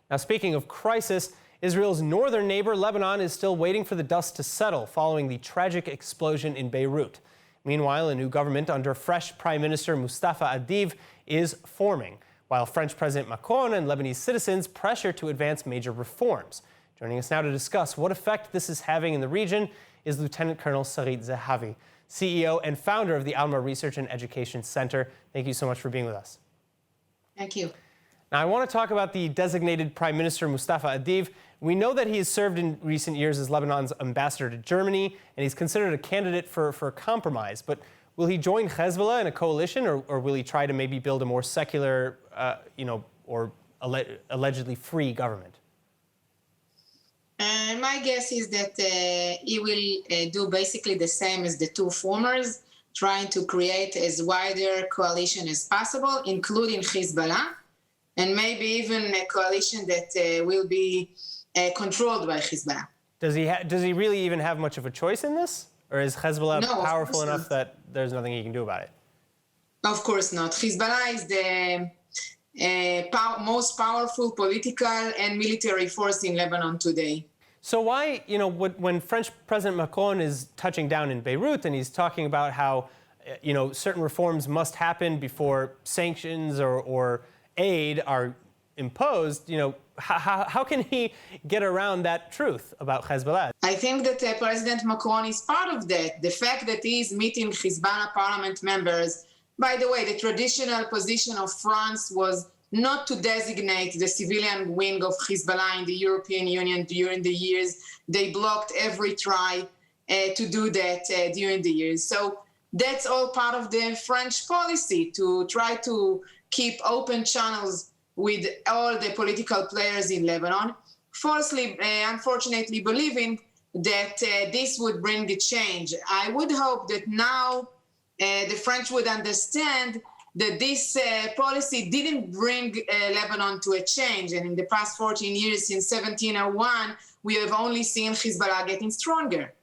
Now, speaking of crisis, Israel's northern neighbor, Lebanon, is still waiting for the dust to settle following the tragic explosion in Beirut. Meanwhile, a new government under fresh Prime Minister Mustafa Adiv is forming, while French President Macron and Lebanese citizens pressure to advance major reforms. Joining us now to discuss what effect this is having in the region is Lieutenant Colonel Sarit Zehavi, CEO and founder of the Alma Research and Education Center. Thank you so much for being with us. Thank you. Now, I want to talk about the designated Prime Minister Mustafa Adiv. We know that he has served in recent years as Lebanon's ambassador to Germany, and he's considered a candidate for compromise. But will he join Hezbollah in a coalition, or will he try to maybe build a more secular, or allegedly free government? My guess is that he will do basically the same as the two formers, trying to create as wider coalition as possible, including Hezbollah, and maybe even a coalition that will be controlled by Hezbollah. Does he really even have much of a choice in this? Or is Hezbollah powerful enough that there's nothing he can do about it? Of course not. Hezbollah is the most powerful political and military force in Lebanon today. So why, when French President Macron is touching down in Beirut and he's talking about how, certain reforms must happen before sanctions or aid are imposed, how can he get around that truth about Hezbollah? I think that President Macron is part of that. The fact that he is meeting Hezbollah parliament members. By the way, the traditional position of France was not to designate the civilian wing of Hezbollah in the European Union during the years. They blocked every try to do that during the years. So that's all part of the French policy, to try to keep open channels with all the political players in Lebanon, falsely, unfortunately, believing that this would bring a change. I would hope that now the French would understand that this policy didn't bring Lebanon to a change. And in the past 14 years, since 1701, we have only seen Hezbollah getting stronger.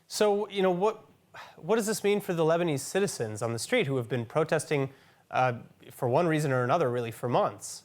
So, what does this mean for the Lebanese citizens on the street who have been protesting for one reason or another, really, for months?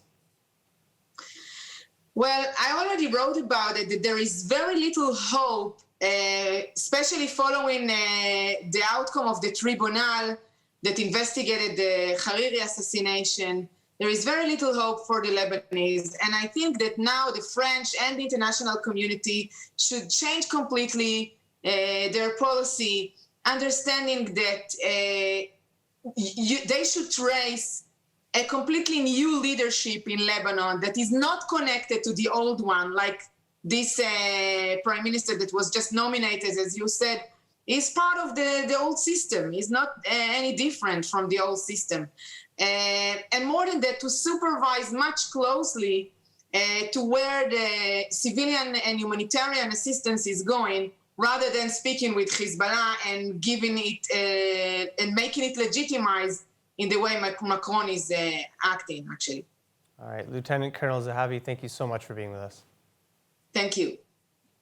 Well, I already wrote about it, that there is very little hope, especially following the outcome of the tribunal that investigated the Hariri assassination. There is very little hope for the Lebanese. And I think that now the French and the international community should change completely their policy, understanding that they should trace a completely new leadership in Lebanon that is not connected to the old one, like this prime minister that was just nominated, as you said, is part of the old system. Is not any different from the old system. And more than that, to supervise much closely to where the civilian and humanitarian assistance is going, rather than speaking with Hezbollah and giving it and making it legitimized in the way Macron is acting, actually. All right, Lieutenant Colonel Zehavi, thank you so much for being with us. Thank you.